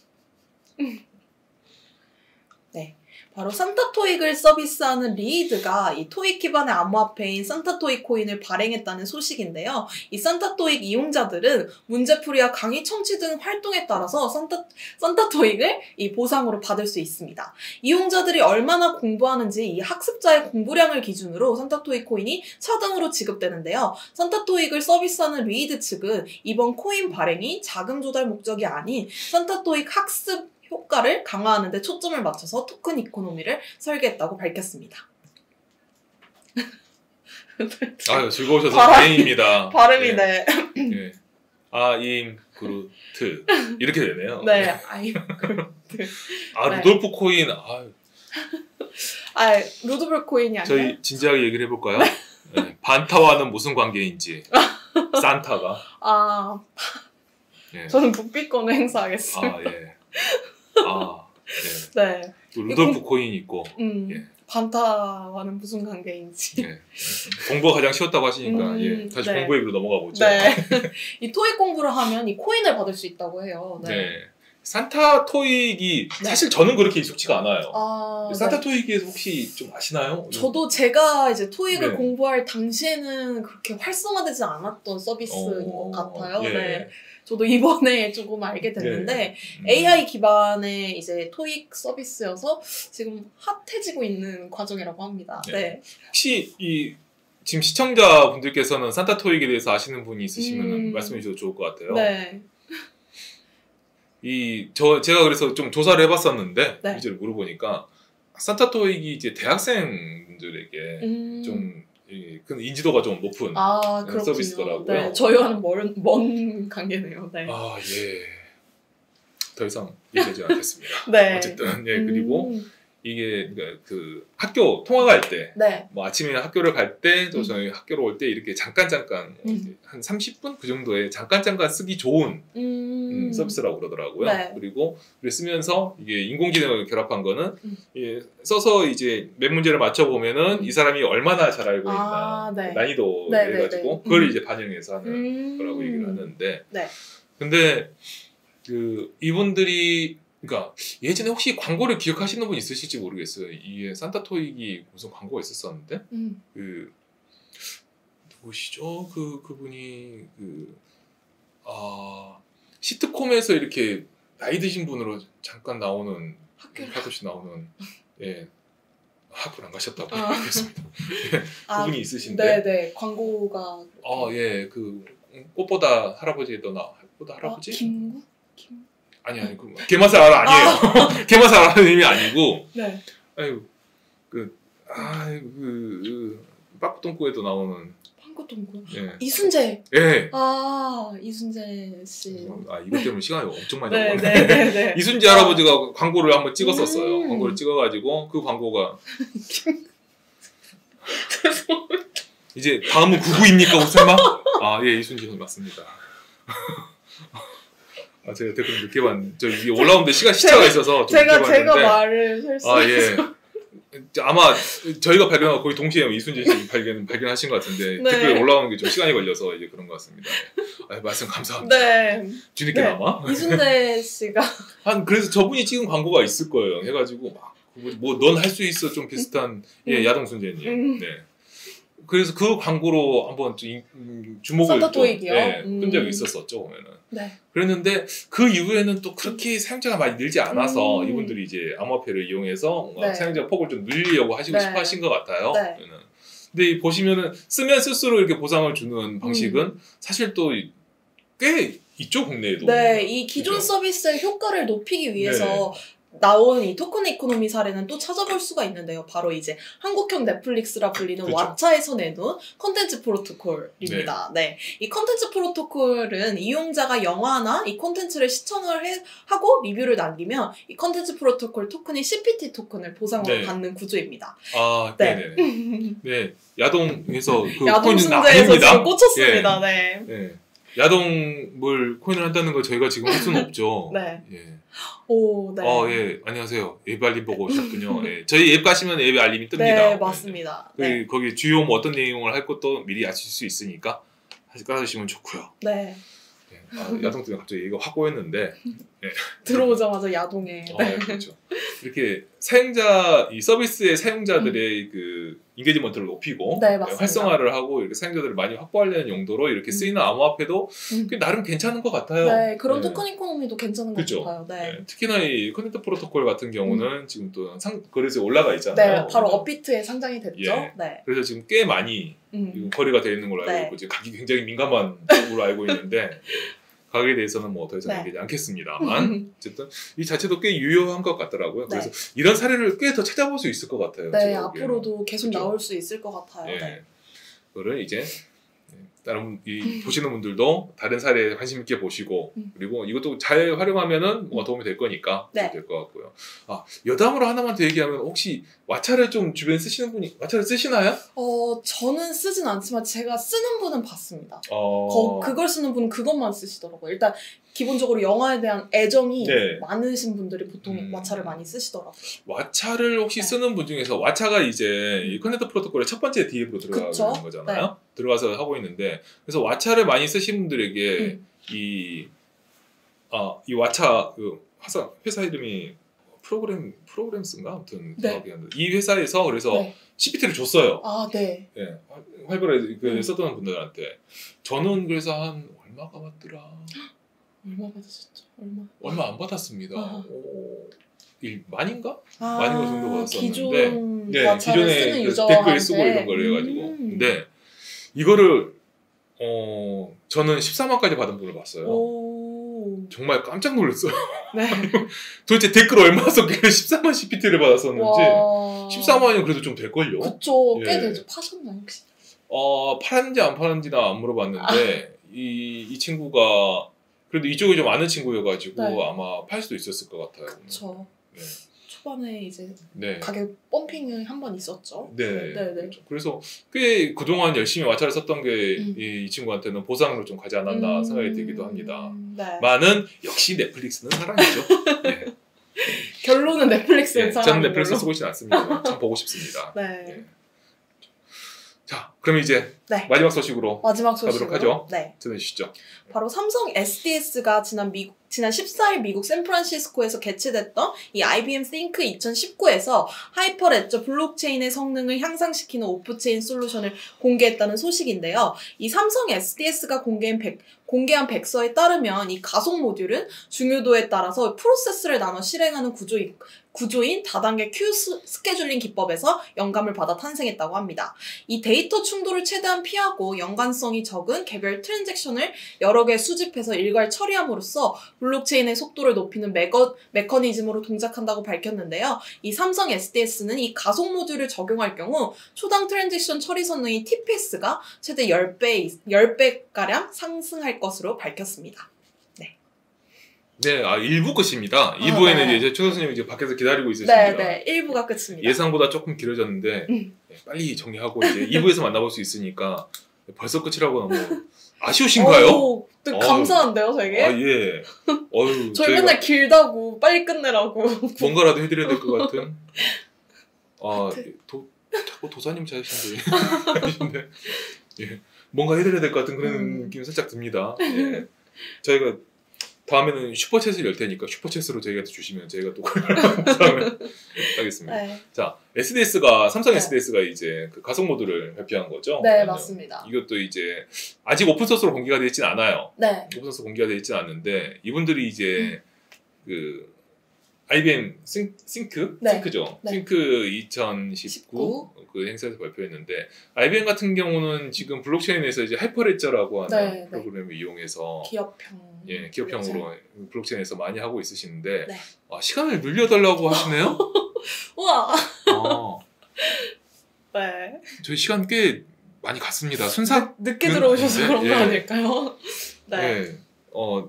S1: 네. 바로 산타토익을 서비스하는 리이드가 이 토익 기반의 암호화폐인 산타토익 코인을 발행했다는 소식인데요. 이 산타토익 이용자들은 문제풀이와 강의 청취 등 활동에 따라서 산타토익을 이 보상으로 받을 수 있습니다. 이용자들이 얼마나 공부하는지 이 학습자의 공부량을 기준으로 산타토익 코인이 차등으로 지급되는데요. 산타토익을 서비스하는 리이드 측은 이번 코인 발행이 자금 조달 목적이 아닌 산타토익 학습 효과를 강화하는 데 초점을 맞춰서 토큰 이코노미를 설계했다고 밝혔습니다.
S2: 아유, 즐거우셔서 다행입니다.
S1: 발음이
S2: 네. 네. I'm Groot 이렇게 되네요.
S1: 네, I'm Groot. 네.
S2: 루돌프 코인.
S1: 루드블 코인이 아니라
S2: 저희 진지하게 얘기를 해볼까요? 네. 반타와는 무슨 관계인지. 산타가. 네.
S1: 저는 북비권을 행사하겠어요.
S2: 예. 네.
S1: 네.
S2: 루돌프 코인 있고. 예.
S1: 반타와는 무슨 관계인지.
S2: 네. 공부가 가장 쉬웠다고 하시니까 예, 다시
S1: 네.
S2: 공부 얘기로 넘어가 보죠.
S1: 네. 이 토익 공부를 하면 이 코인을 받을 수 있다고 해요. 네.
S2: 네. 산타 토익이
S1: 네.
S2: 사실 저는 그렇게 익숙치가 않아요.
S1: 아,
S2: 산타
S1: 네.
S2: 토익에 대해서 혹시 좀 아시나요?
S1: 저도 제가 이제 토익을
S2: 네.
S1: 공부할 당시에는 그렇게 활성화되지 않았던 서비스인 것 같아요.
S2: 예.
S1: 네. 저도 이번에 조금 알게 됐는데
S2: 네.
S1: AI 기반의 이제 토익 서비스여서 지금 핫해지고 있는 과정이라고 합니다.
S2: 네.
S1: 네.
S2: 혹시 지금 시청자분들께서는 산타 토익에 대해서 아시는 분이 있으시면 말씀해 주셔도 좋을 것 같아요.
S1: 네.
S2: 제가 그래서 좀 조사를 해봤었는데
S1: 네.
S2: 이제 물어보니까 산타 토익이 이제 대학생분들에게 좀 그 인지도가 좀 높은
S1: 그렇군요.
S2: 서비스더라고요.
S1: 네. 저희와는 먼 관계네요. 네.
S2: 아 예. 더 이상 얘기하지 않겠습니다.
S1: 네.
S2: 어쨌든 예 그리고 이게 그러니까 그 학교 통학할 때,
S1: 네.
S2: 뭐 아침에 학교를 갈 때, 또 저희 학교로 올 때 이렇게 잠깐 한 30분 그 정도에 잠깐 쓰기 좋은 서비스라고 그러더라고요.
S1: 네.
S2: 그리고 쓰면서 이게 인공지능을 결합한 거는 써서 이제 몇 문제를 맞춰 보면은 이 사람이 얼마나 잘 알고 있나
S1: 네.
S2: 난이도
S1: 네,
S2: 해가지고
S1: 네, 네.
S2: 그걸 이제 반영해서 하는 거라고 얘기를 하는데,
S1: 네.
S2: 근데 그 이분들이 그러니까 예전에 혹시 광고를 기억하시는 분 있으실지 모르겠어요. 이게 산타 토익이 무슨 광고가 있었었는데 그 누구시죠? 그분이 시트콤에서 이렇게 나이 드신 분으로 잠깐 나오는 하듯이 나오는 학교를 안 가셨다고 알겠습니다. 그분이 있으신데
S1: 네네 광고가
S2: 예, 그 꽃보다 할아버지에도 꽃보다 할아버지?
S1: 김구?
S2: 아니 게맛살 알아 아니에요. 게맛살 알아는 의미 아니고.
S1: 네.
S2: 아유 빠꾸똥꾸에도 나오는.
S1: 빵꾸똥꾸.
S2: 예.
S1: 이순재.
S2: 예.
S1: 이순재 씨.
S2: 이것 때문에 시간이 엄청 많이
S1: 네,
S2: 나오네.
S1: 네.
S2: 이순재 할아버지가 광고를 한번 찍었었어요. 광고를 찍어가지고 그 광고가 이제 다음은 구구입니까 설마? 예 이순재 맞습니다. 제가 댓글 늦게 봤는데 이게 올라오는데 시차가 있어서 좀
S1: 제가
S2: 늦게 봤는데
S1: 말을 실수했어요.
S2: 예. 아마 저희가 발견하고 거의 동시에 이순재 씨 발견하신 것 같은데
S1: 네.
S2: 댓글 올라오는 게 좀 시간이 걸려서 이제 그런 것 같습니다. 말씀 감사합니다.
S1: 네.
S2: 뒤늦게 나와?
S1: 이순재 씨가
S2: 그래서 저분이 찍은 광고가 있을 거예요. 해가지고 뭐 넌 할 수 있어 좀 비슷한 야동 순재님. 네. 그래서 그 광고로 한번 주목을
S1: 산타 토익이요?
S2: 끈 적이 있었었죠 보면은.
S1: 네.
S2: 그랬는데 그 이후에는 또 그렇게 사용자가 많이 늘지 않아서 이분들이 이제 암호화폐를 이용해서 뭔가 사용자 폭을 좀 늘리려고 하시고 싶어 하신 것 같아요.
S1: 네.
S2: 근데 보시면은 쓰면 쓸수록 이렇게 보상을 주는 방식은 사실 또 꽤 있죠 국내에도.
S1: 네, 이 기존
S2: 그죠?
S1: 서비스의 효과를 높이기 위해서 나온 이 토큰 이코노미 사례는 또 찾아볼 수가 있는데요. 바로 이제 한국형 넷플릭스라 불리는
S2: 그렇죠.
S1: 왓챠에서 내놓은 컨텐츠 프로토콜입니다. 네. 이 컨텐츠 프로토콜은 이용자가 영화나 이 컨텐츠를 시청을 하고 리뷰를 남기면 이 컨텐츠 프로토콜 토큰이 CPT 토큰을 보상으로 받는 구조입니다.
S2: 네네. 네. 야동에서 그
S1: 야동
S2: 코인은
S1: 순재에서
S2: 아닙니다.
S1: 지금 꽂혔습니다. 네.
S2: 야동물 코인을 한다는 거 저희가 지금 할 수는 없죠.
S1: 네.
S2: 예.
S1: 오, 네.
S2: 예. 안녕하세요. 앱 알림 보고 오셨군요. 예. 저희 앱 가시면 앱 알림이 뜹니다.
S1: 네, 맞습니다.
S2: 네. 거기 주요 뭐 어떤 내용을 할 것도 미리 아실 수 있으니까 깔아주시면 좋고요.
S1: 네.
S2: 야동 때문에 갑자기 얘기가 확 꼬였는데
S1: 들어오자마자 야동에.
S2: 그렇죠. 이렇게 이 서비스의 사용자들의 그 인게이지먼트를 높이고 활성화를 하고 이렇게 사용자들을 많이 확보하려는 용도로 이렇게 쓰이는 암호화폐도 나름 괜찮은 것 같아요.
S1: 네, 그런 토큰 이코노미도 괜찮은 것 같아요. 네.
S2: 특히나 이 커넥트 프로토콜 같은 경우는 지금 또 거래소에 올라가 있잖아요.
S1: 네, 바로 업비트에 상장이 됐죠. 네.
S2: 그래서 지금 꽤 많이 거래가 되어 있는 걸로 알고 있고 가격이 굉장히 민감한 쪽으로 알고 있는데 가격에 대해서는 뭐 더 이상 얘기하지 않겠습니다만 어쨌든 이 자체도 꽤 유효한 것 같더라고요. 그래서 이런 사례를 꽤 더 찾아볼 수 있을 것 같아요.
S1: 네, 앞으로도 계속 나올 수 있을 것 같아요.
S2: 그거를 이제 다른 보시는 분들도 다른 사례에 관심 있게 보시고 그리고 이것도 잘 활용하면은 뭐가 도움이 될 거니까
S1: 네.
S2: 될 것 같고요. 여담으로 하나만 더 얘기하면 혹시 왓챠를 좀 주변에 쓰시는 분이 왓챠를 쓰시나요?
S1: 저는 쓰진 않지만 제가 쓰는 분은 봤습니다.
S2: 어...
S1: 그걸 쓰는 분은 그것만 쓰시더라고요. 일단 기본적으로 영화에 대한 애정이
S2: 네.
S1: 많으신 분들이 보통 왓챠를 많이 쓰시더라고요.
S2: 왓챠를 혹시 쓰는 분 중에서 왓챠가 이제 이 커넥터 프로토콜의 첫 번째 DApp로 들어가는 거잖아요. 네. 들어가서 하고 있는데 그래서 왓챠를 많이 쓰신 분들에게 이 왓챠 그 회사 이름이 프로그램스인가 아무튼 정확히 이 회사에서 그래서 CPT를 줬어요.
S1: 네.
S2: 네. 활발하게 썼던 분들한테 저는 그래서 한 얼마가 받더라.
S1: 얼마 받으셨죠?
S2: 얼마 안 받았습니다. 1만인가? 만인가 정도 받았었는데 기존에 댓글 쓰고 이런 걸 해가지고 근데 이거를 저는 14만까지 받은 분을 봤어요. 정말 깜짝 놀랐어요.
S1: 네.
S2: 도대체 댓글 얼마 썼길래 14만 CPT를 받았었는지 14만이면 그래도 좀 될걸요.
S1: 그쵸. 꽤 되죠. 파셨나요 혹시?
S2: 팔았는지 안 팔았는지는 안 물어봤는데 이 친구가 그래도 이쪽이 좀 아는 친구여가지고 아마 팔 수도 있었을 것 같아요.
S1: 그쵸. 네. 초반에 이제
S2: 네.
S1: 가격 펌핑이 한 번 있었죠.
S2: 네. 그렇죠. 그래서 꽤 그동안 열심히 왓챠를 썼던 게 이 친구한테는 보상으로 좀 가지 않았나 생각이 들기도 합니다.
S1: 네.
S2: 많은 역시 넷플릭스는 사랑이죠. 네.
S1: 결론은 넷플릭스는 사랑.
S2: 저는 넷플릭스 쓰고 있지는 않습니다. 참 보고 싶습니다.
S1: 네.
S2: 자, 그럼 이제 마지막 소식으로 가도록 하죠.
S1: 네.
S2: 전해주시죠.
S1: 바로 삼성 SDS가 지난 14일 미국 샌프란시스코에서 개최됐던 이 IBM Think 2019에서 하이퍼레저 블록체인의 성능을 향상시키는 오프체인 솔루션을 공개했다는 소식인데요. 이 삼성 SDS가 공개한 백서에 따르면 이 가속 모듈은 중요도에 따라서 프로세스를 나눠 실행하는 구조인 다단계 큐 스케줄링 기법에서 영감을 받아 탄생했다고 합니다. 이 데이터 충돌을 최대한 피하고 연관성이 적은 개별 트랜잭션을 여러 개 수집해서 일괄 처리함으로써 블록체인의 속도를 높이는 메커니즘으로 동작한다고 밝혔는데요. 이 삼성 SDS는 이 가속 모듈을 적용할 경우 초당 트랜잭션 처리 성능인 TPS가 최대 10배가량 상승할 것으로 밝혔습니다.
S2: 네, 1부 끝입니다. 2부에는 이제 최 교수님 이제 밖에서 기다리고 있으십니다.
S1: 네, 1부가 끝입니다.
S2: 예상보다 조금 길어졌는데 빨리 정리하고 이제 2부에서 만나볼 수 있으니까 벌써 끝이라고 너무 아쉬우신가요?
S1: 감사한데요, 되게?
S2: 예.
S1: 저희 맨날 길다고 빨리 끝내라고.
S2: 뭔가라도 해드려야 될 것 같은. 자꾸 도사님 자신데. 예. 뭔가 해드려야 될 것 같은 그런 느낌이 살짝 듭니다. 예. 저희가 다음에는 슈퍼챗을 열 테니까 슈퍼챗으로 저희한테 주시면 저희가 또 하겠습니다. 네. 자, 삼성 SDS가 이제 그 가속 모듈을 발표한 거죠?
S1: 네, 맞습니다.
S2: 이것도 이제 아직 오픈소스로 공개가 되어 있지는 않아요.
S1: 네.
S2: 오픈소스 공개가 되어 있지는 않는데 이분들이 이제 그 IBM 싱크죠? 싱크 2019 그 행사에서 발표했는데 IBM 같은 경우는 지금 블록체인에서 이제 하이퍼레저라고 하는 프로그램을 이용해서 기업형으로 블록체인에서 많이 하고 있으시는데 시간을 늘려달라고 하시네요?
S1: 우와. 네.
S2: 저희 시간 꽤 많이 갔습니다.
S1: 늦게 들어오셔서 그런 거 아닐까요? 네.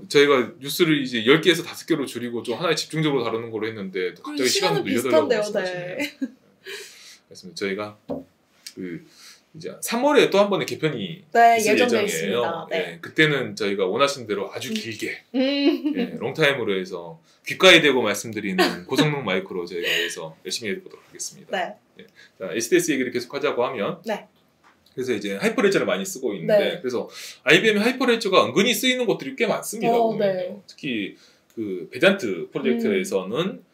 S2: 저희가 뉴스를 이제 10개에서 5개로 줄이고 좀 하나에 집중적으로 다루는 걸로 했는데 갑자기 시간을 늘려달라고 말씀하시네요. 그래서 저희가 이제 3월에 또 한 번의 개편이 있을 예정이에요. 네. 그때는 저희가 원하시는 대로 아주 길게 롱타임으로 해서 귓가에 대고 말씀드리는 고성능 마이크로 저희가 해서 열심히 해보도록 하겠습니다. 자, SDS 얘기를 계속 하자고 하면 그래서 이제 하이퍼레저를 많이 쓰고 있는데 그래서 IBM 하이퍼레저가 은근히 쓰이는 것들이 꽤 많습니다. 특히 그 베잔트 프로젝트에서는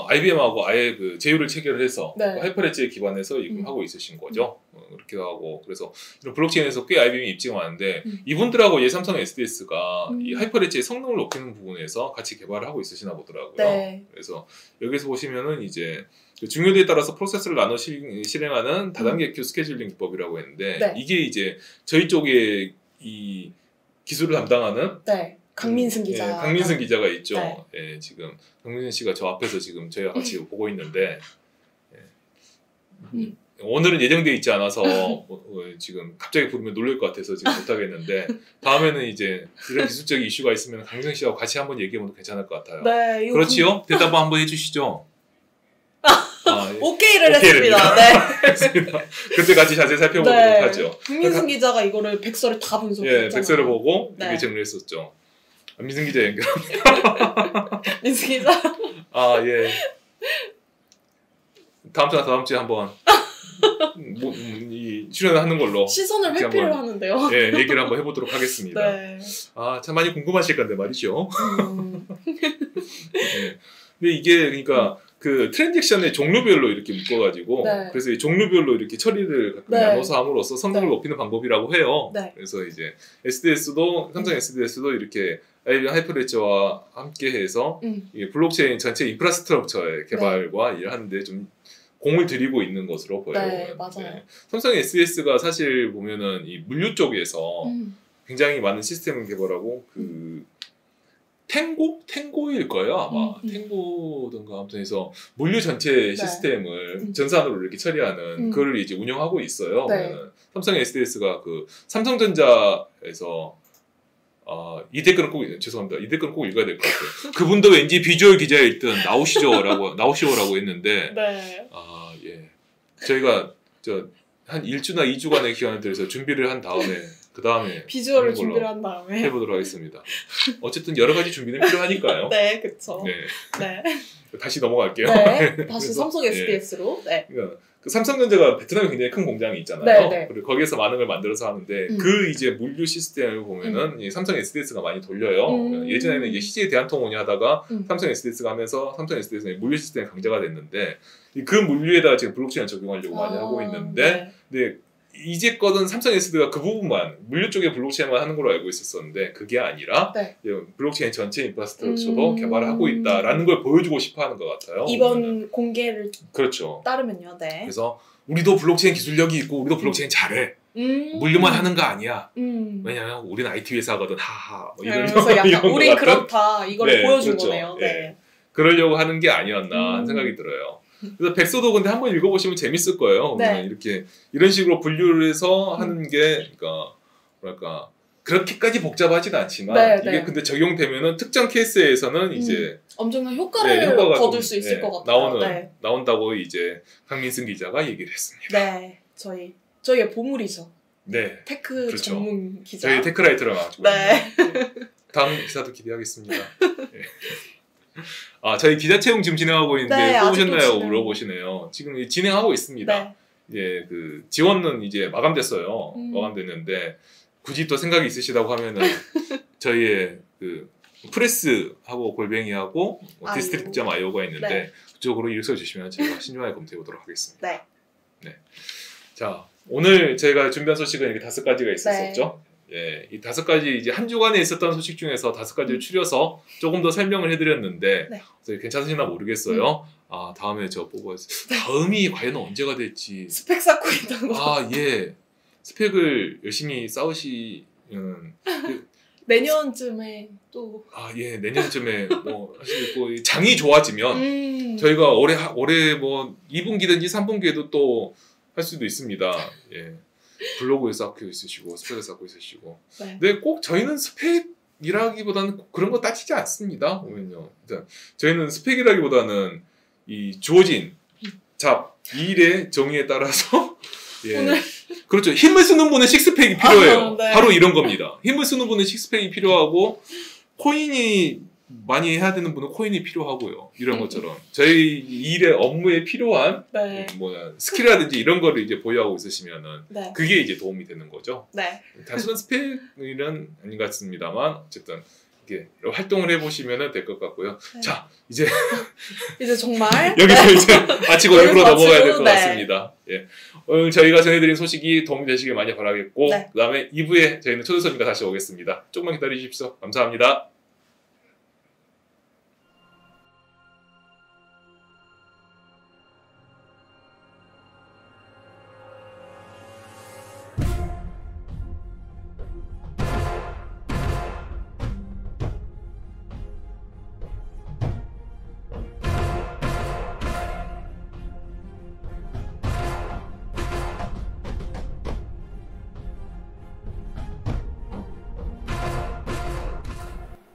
S2: IBM하고 아예 그 제휴를 체결해서 하이퍼레저에 기반해서 하고 있으신 거죠. 그렇게 하고 그래서 이런 블록체인에서 꽤 IBM이 입지가 많은데 이분들하고 삼성 SDS가 이 하이퍼레저의 성능을 높이는 부분에서 같이 개발을 하고 있으시나 보더라고요. 그래서 여기서 보시면은 이제 중요도에 따라서 프로세스를 나눠 실행하는 다단계 큐 스케줄링 기법이라고 했는데 이게 이제 저희 쪽에 이 기술을 담당하는
S1: 강민승 기자.
S2: 강민승 기자가 있죠. 지금 강민승 씨가 저 앞에서 지금 저희가 같이 보고 있는데 오늘은 예정돼 있지 않아서 지금 갑자기 부르면 놀랄 것 같아서 지금 못 하겠는데 다음에는 이제 이런 기술적인 이슈가 있으면 강정 씨하고 같이 한번 얘기해보면 괜찮을 것 같아요.
S1: 네, 이거
S2: 그렇지요? 대답 한번 해주시죠. 예.
S1: 오케이를 했습니다. 네.
S2: 그때 같이 자세히 살펴보도록
S1: 네.
S2: 하죠.
S1: 김민승 기자가 이거를 백서를 다 분석했잖아요.
S2: 예, 백서를 보고
S1: 네.
S2: 이게 정리했었죠. 민승 기자 연결.
S1: 민승 기자.
S2: 아 예. 다음 주나 다음 주에 한번 이 출연하는 걸로
S1: 시선을
S2: 이렇게
S1: 회피를
S2: 한번,
S1: 하는데요.
S2: 예, 얘기를 한번 해보도록 하겠습니다.
S1: 네.
S2: 아, 참 많이 궁금하실 건데 말이죠. 네. 근데 이게 그러니까 그 트랜잭션의 종류별로 이렇게 묶어가지고
S1: 네.
S2: 그래서 이 종류별로 이렇게 처리를 가끔
S1: 네.
S2: 나눠서 함으로써 성능을
S1: 네.
S2: 높이는 방법이라고 해요.
S1: 네.
S2: 그래서 이제 SDS도 삼성 SDS도 이렇게 IBM 하이퍼레저와 함께해서 이 블록체인 전체 인프라스트럭처의 개발과 일을 하는데 좀 공을 들이고 있는 것으로 보여요.
S1: 네, 맞아요.
S2: 삼성 SDS가 사실 보면은 이 물류 쪽에서 굉장히 많은 시스템을 개발하고 그 탱고일 거예요 아마. 탱고든가 아무튼 해서 물류 전체 시스템을 전산으로 이렇게 처리하는 그걸 이제 운영하고 있어요.
S1: 네.
S2: 삼성 SDS가 그 삼성전자에서 이 댓글은 꼭 죄송합니다. 이 댓글은 꼭 읽어야 될 것 같아요. 그분도 왠지 비주얼 기자일 듯 나오시오라고 했는데
S1: 네.
S2: 예. 저희가 한 1주나 2주간의 기간을 들여서 준비를 한 다음에 그 다음에
S1: 비주얼을 준비를 한 다음에
S2: 해보도록 하겠습니다. 어쨌든 여러 가지 준비는 필요하니까요.
S1: 네, 그렇죠.
S2: 네.
S1: 네.
S2: 다시 넘어갈게요.
S1: 네. 다시
S2: 그래서,
S1: 삼성 SDS로. 네.
S2: 그러니까 그 삼성전자가 베트남에 굉장히 큰 공장이 있잖아요.
S1: 네, 네.
S2: 그리고 거기에서 많은 걸 만들어서 하는데 그 이제 물류 시스템을 보면은 이 삼성 SDS가 많이 돌려요. 예전에는 이제 CJ 대한통운이 하다가 삼성 SDS가 하면서 삼성 SDS는 물류 시스템 강자가 됐는데 그 물류에다가 지금 블록체인을 적용하려고 많이 하고 있는데 근데 이제 거는 삼성 SD가 그 부분만 물류 쪽에 블록체인만 하는 걸로 알고 있었었는데 그게 아니라
S1: 네.
S2: 블록체인 전체 인프라스트럭처도 개발을 하고 있다라는 걸 보여주고 싶어하는 것 같아요.
S1: 이번
S2: 보면은.
S1: 공개를
S2: 그렇죠.
S1: 따르면요. 네.
S2: 그래서 우리도 블록체인 기술력이 있고 우리도 블록체인 잘해. 물류만 하는 거 아니야. 왜냐면 우리는 IT 회사거든. 하하. 뭐 이런
S1: 그래서 약간
S2: 이런
S1: 우린
S2: 것 같은?
S1: 그렇다 이걸
S2: 네,
S1: 보여준
S2: 그렇죠.
S1: 거네요. 네.
S2: 예. 그러려고 하는 게 아니었나 하는 생각이 들어요. 그래서 백서도 근데 한번 읽어보시면 재밌을 거예요.
S1: 네.
S2: 이렇게 이런 식으로 분류를 해서 하는 게 그러니까 뭐랄까 그렇게까지 복잡하진 않지만
S1: 네,
S2: 이게
S1: 네.
S2: 근데 적용되면은 특정 케이스에서는 이제
S1: 엄청난 효과를
S2: 네, 효과가
S1: 거둘
S2: 좀,
S1: 수 있을 것 같아요.
S2: 나온다고 이제 강민승 기자가 얘기를 했습니다.
S1: 네, 저희의 보물이죠.
S2: 네,
S1: 테크
S2: 그렇죠.
S1: 전문 기자.
S2: 저희 테크라이터를 나왔죠.
S1: 네.
S2: 다음 기사도 기대하겠습니다. 네. 저희 기자 채용 지금 진행하고 있는데
S1: 네,
S2: 뽑으셨나요?
S1: 아직도
S2: 물어보시네요. 지금 진행하고 있습니다.
S1: 네.
S2: 예, 그 지원은 이제 마감됐어요. 마감됐는데 굳이 또 생각이 있으시다고 하면은 저희의 그 프레스하고 골뱅이하고 디스트릭트.io가 있는데
S1: 네.
S2: 그쪽으로 이력서 주시면 제가 신중하게 검토해 보도록 하겠습니다.
S1: 네.
S2: 네. 자, 오늘 저희가 준비한 소식은 이렇게 5가지가 있었었죠. 예, 이 5가지 이제 한 주간에 있었던 소식 중에서 5가지를 추려서 조금 더 설명을 해드렸는데
S1: 네.
S2: 괜찮으시나 모르겠어요. 다음에 저 뽑아서 다음이 과연 언제가 될지.
S1: 스펙 쌓고 있다고.
S2: 예. 스펙을 열심히 쌓으시면
S1: 내년쯤에 또.
S2: 예, 내년쯤에 뭐 사실 뭐 장이 좋아지면 저희가 올해 뭐 2분기든지 3분기에도 또 할 수도 있습니다. 예. 블로그에 쌓고 있으시고 스펙을 쌓고 있으시고.
S1: 네.
S2: 근데 꼭 저희는 스펙이라기보다는 그런 거 따지지 않습니다. 보면요. 일단 저희는 스펙이라기보다는 이 주어진 이 일의 정의에 따라서
S1: 오늘
S2: 그렇죠. 힘을 쓰는 분은 식스팩이 필요해요.
S1: 네.
S2: 바로 이런 겁니다. 힘을 쓰는 분은 식스팩이 필요하고 코인이 많이 해야 되는 분은 코인이 필요하고요. 이런 것처럼 저희 일의 업무에 필요한 스킬이라든지 이런 거를 이제 보유하고 있으시면은 그게 이제 도움이 되는 거죠.
S1: 네.
S2: 단순한 스펙은 아닌 것 같습니다만 어쨌든 이게 활동을 해보시면 될 것 같고요.
S1: 네.
S2: 자, 이제
S1: 정말
S2: 여기서 이제 마치고 입으로 넘어가야 될 것
S1: 네.
S2: 같습니다. 예. 오늘 저희가 전해드린 소식이 도움이 되시길 많이 바라겠고 그 다음에 2부에 저희는 초대 손님과 다시 오겠습니다. 조금만 기다려주십시오. 감사합니다.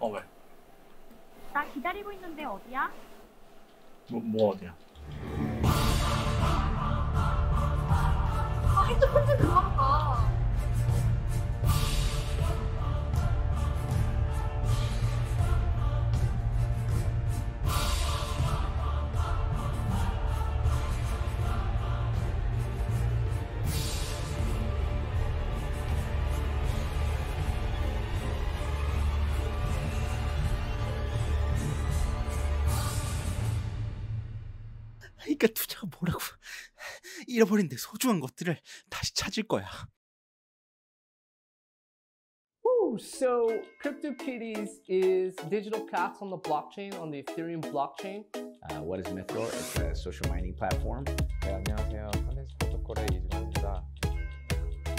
S3: 왜?
S4: 나 기다리고 있는데 어디야?
S3: 뭐 어디야?
S4: 아, 핸드폰 좀 그만 봐.
S5: 그러니까 투자가 뭐라고. 잃어버린 내 소중한 것들을 다시 찾을 거야.
S6: So CryptoKitties is digital cats on the blockchain, on the Ethereum blockchain.
S7: What is Mythror? It's a social mining platform.
S8: 네, 안녕하세요. 컨텐츠 프로토콜의 이준환입니다.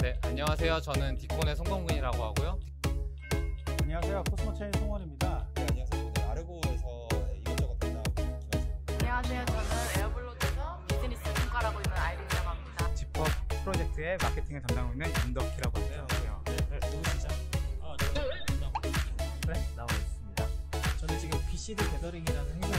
S9: 네, 안녕하세요. 저는 디콘의 송범근이라고 하고요.
S10: 안녕하세요. 코스모체인 송원입니다.
S11: 네, 안녕하세요. 저는 아르고에서 이것저것 담당하고 있는 김현수입니다.
S12: 안녕하세요. 저는 에어블로드에서 비즈니스 총괄하고 있는 아이린이라고 합니다.
S10: 지퍼 프로젝트의 마케팅을 담당하고 있는 윤덕희라고 하고요.
S13: 누구시죠? 저는 나와 있습니다. 저는 지금 BCD 게더링이라는 행사